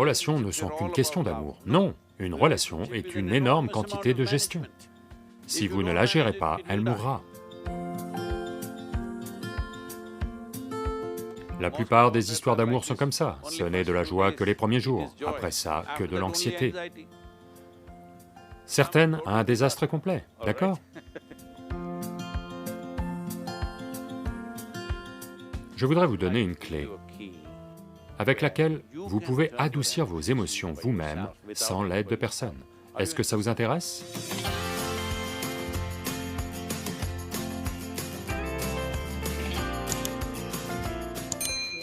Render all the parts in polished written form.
relations ne sont qu'une question d'amour. Non, une relation est une énorme quantité de gestion. Si vous ne la gérez pas, elle mourra. La plupart des histoires d'amour sont comme ça, ce n'est de la joie que les premiers jours, après ça, que de l'anxiété. Certaines, un désastre complet, d'accord? Je voudrais vous donner une clé avec laquelle vous pouvez adoucir vos émotions vous-même sans l'aide de personne. Est-ce que ça vous intéresse?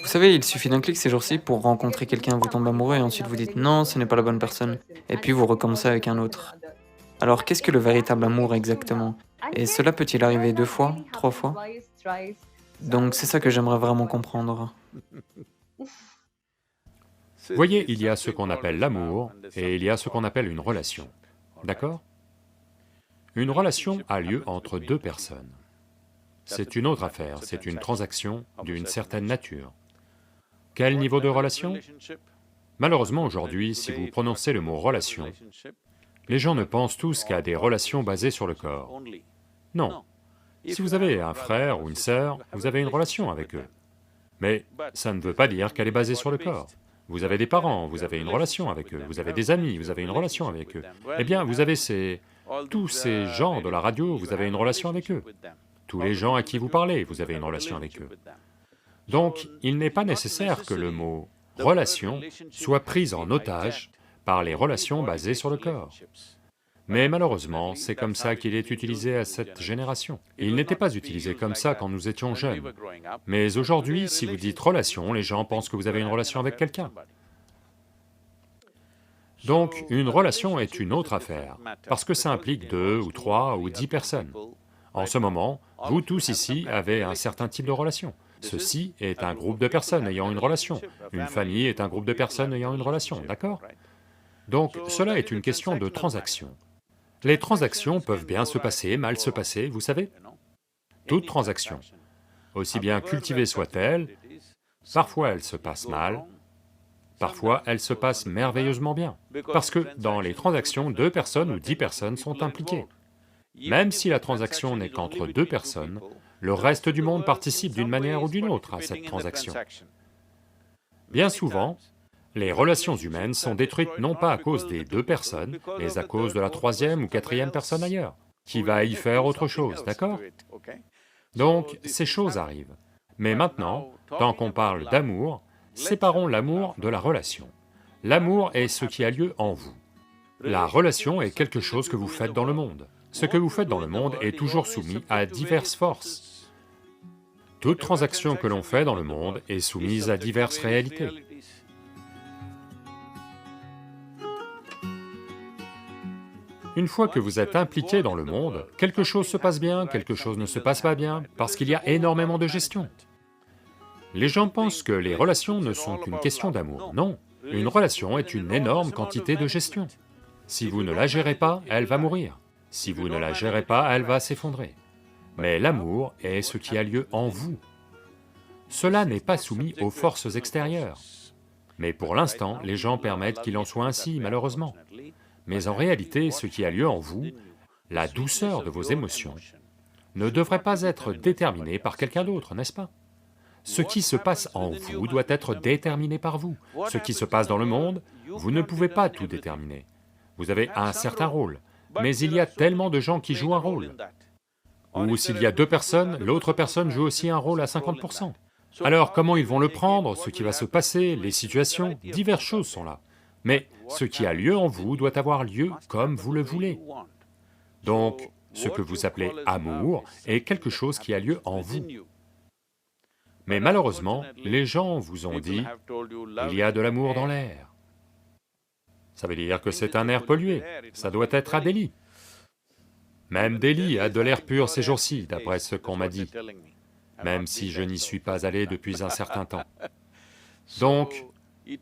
Vous savez, il suffit d'un clic ces jours-ci pour rencontrer quelqu'un, vous tombez amoureux et ensuite vous dites non, ce n'est pas la bonne personne. Et puis vous recommencez avec un autre. Alors qu'est-ce que le véritable amour exactement? Et cela peut-il arriver 2 fois, 3 fois? Donc c'est ça que j'aimerais vraiment comprendre. Voyez, il y a ce qu'on appelle l'amour et il y a ce qu'on appelle une relation, d'accord? Une relation a lieu entre deux personnes. C'est une autre affaire, c'est une transaction d'une certaine nature. Quel niveau de relation? Malheureusement aujourd'hui, si vous prononcez le mot relation, les gens ne pensent tous qu'à des relations basées sur le corps. Non. Si vous avez un frère ou une sœur, vous avez une relation avec eux. Mais ça ne veut pas dire qu'elle est basée sur le corps. Vous avez des parents, vous avez une relation avec eux, vous avez des amis, vous avez une relation avec eux. Eh bien, vous avez tous ces gens de la radio, vous avez une relation avec eux. Tous les gens à qui vous parlez, vous avez une relation avec eux. Donc, il n'est pas nécessaire que le mot « relation » soit pris en otage par les relations basées sur le corps. Mais malheureusement, c'est comme ça qu'il est utilisé à cette génération. Il n'était pas utilisé comme ça quand nous étions jeunes. Mais aujourd'hui, si vous dites relation, les gens pensent que vous avez une relation avec quelqu'un. Donc, une relation est une autre affaire, parce que ça implique 2 ou 3 ou 10 personnes. En ce moment, vous tous ici avez un certain type de relation. Ceci est un groupe de personnes ayant une relation. Une famille est un groupe de personnes ayant une relation, d'accord? Donc, cela est une question de transaction. Les transactions peuvent bien se passer, mal se passer, vous savez? Toute transaction, aussi bien cultivée soit-elle, parfois elle se passe mal, parfois elle se passe merveilleusement bien, parce que dans les transactions, 2 personnes ou 10 personnes sont impliquées. Même si la transaction n'est qu'entre 2 personnes, le reste du monde participe d'une manière ou d'une autre à cette transaction. Bien souvent, les relations humaines sont détruites non pas à cause des 2 personnes, mais à cause de la 3e ou 4e personne ailleurs, qui va y faire autre chose, d'accord? Donc, ces choses arrivent. Mais maintenant, tant qu'on parle d'amour, séparons l'amour de la relation. L'amour est ce qui a lieu en vous. La relation est quelque chose que vous faites dans le monde. Ce que vous faites dans le monde est toujours soumis à diverses forces. Toute transaction que l'on fait dans le monde est soumise à diverses réalités. Une fois que vous êtes impliqué dans le monde, quelque chose se passe bien, quelque chose ne se passe pas bien, parce qu'il y a énormément de gestion. Les gens pensent que les relations ne sont qu'une question d'amour. Non, une relation est une énorme quantité de gestion. Si vous ne la gérez pas, elle va mourir. Si vous ne la gérez pas, elle va s'effondrer. Mais l'amour est ce qui a lieu en vous. Cela n'est pas soumis aux forces extérieures. Mais pour l'instant, les gens permettent qu'il en soit ainsi, malheureusement. Mais en réalité, ce qui a lieu en vous, la douceur de vos émotions, ne devrait pas être déterminé par quelqu'un d'autre, n'est-ce pas? Ce qui se passe en vous doit être déterminé par vous. Ce qui se passe dans le monde, vous ne pouvez pas tout déterminer. Vous avez un certain rôle, mais il y a tellement de gens qui jouent un rôle. Ou s'il y a 2 personnes, l'autre personne joue aussi un rôle à 50%. Alors comment ils vont le prendre, ce qui va se passer, les situations, diverses choses sont là. Mais ce qui a lieu en vous doit avoir lieu comme vous le voulez. Donc, ce que vous appelez amour est quelque chose qui a lieu en vous. Mais malheureusement, les gens vous ont dit, il y a de l'amour dans l'air. Ça veut dire que c'est un air pollué, ça doit être à Delhi. Même Delhi a de l'air pur ces jours-ci, d'après ce qu'on m'a dit, même si je n'y suis pas allé depuis un certain temps. Donc,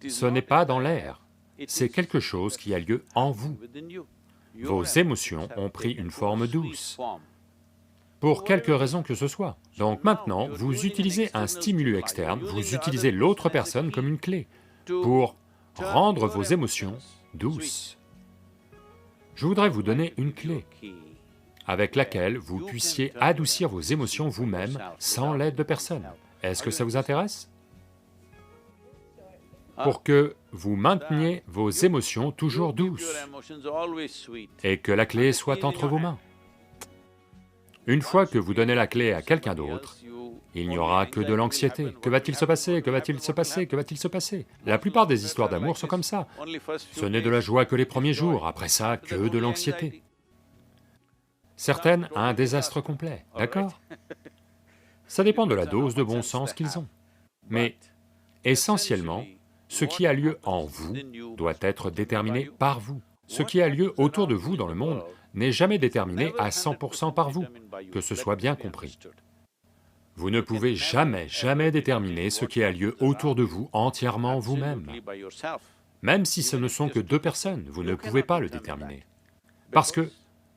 ce n'est pas dans l'air, c'est quelque chose qui a lieu en vous. Vos émotions ont pris une forme douce, pour quelque raison que ce soit. Donc maintenant, vous utilisez un stimulus externe, vous utilisez l'autre personne comme une clé, pour rendre vos émotions douces. Je voudrais vous donner une clé avec laquelle vous puissiez adoucir vos émotions vous-même sans l'aide de personne. Est-ce que ça vous intéresse? Pour que vous mainteniez vos émotions toujours douces et que la clé soit entre vos mains. Une fois que vous donnez la clé à quelqu'un d'autre, il n'y aura que de l'anxiété. Que va-t-il se passer? Que va-t-il se passer? Que va-t-il se passer? La plupart des histoires d'amour sont comme ça. Ce n'est de la joie que les premiers jours, après ça, que de l'anxiété. Certaines, un désastre complet, d'accord? Ça dépend de la dose de bon sens qu'ils ont. Mais, essentiellement, ce qui a lieu en vous doit être déterminé par vous. Ce qui a lieu autour de vous dans le monde n'est jamais déterminé à 100% par vous, que ce soit bien compris. Vous ne pouvez jamais, jamais déterminer ce qui a lieu autour de vous entièrement vous-même. Même si ce ne sont que deux personnes, vous ne pouvez pas le déterminer. Parce que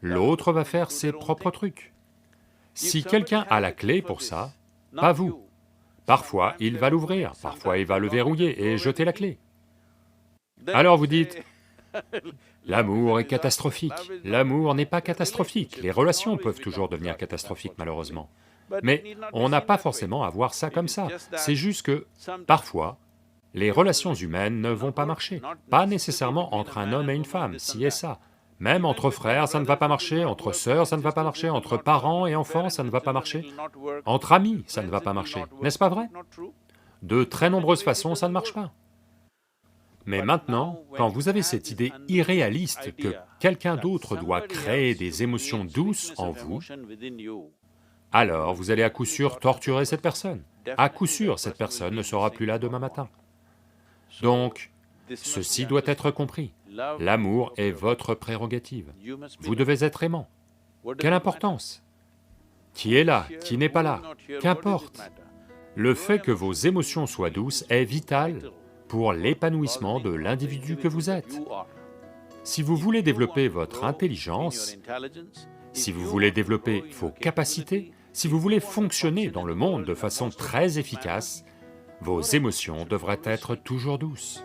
l'autre va faire ses propres trucs. Si quelqu'un a la clé pour ça, pas vous. Parfois, il va l'ouvrir, parfois il va le verrouiller et jeter la clé. Alors vous dites, l'amour est catastrophique. L'amour n'est pas catastrophique, les relations peuvent toujours devenir catastrophiques malheureusement. Mais on n'a pas forcément à voir ça comme ça, c'est juste que, parfois, les relations humaines ne vont pas marcher. Pas nécessairement entre un homme et une femme, ci et ça. Même entre frères, ça ne va pas marcher, entre sœurs, ça ne va pas marcher, entre parents et enfants, ça ne va pas marcher. Entre amis, ça ne va pas marcher, n'est-ce pas vrai? De très nombreuses façons, ça ne marche pas. Mais maintenant, quand vous avez cette idée irréaliste que quelqu'un d'autre doit créer des émotions douces en vous, alors vous allez à coup sûr torturer cette personne. À coup sûr, cette personne ne sera plus là demain matin. Donc, ceci doit être compris. L'amour est votre prérogative. Vous devez être aimant. Quelle importance? Qui est là, qui n'est pas là, qu'importe. Le fait que vos émotions soient douces est vital pour l'épanouissement de l'individu que vous êtes. Si vous voulez développer votre intelligence, si vous voulez développer vos capacités, si vous voulez fonctionner dans le monde de façon très efficace, vos émotions devraient être toujours douces.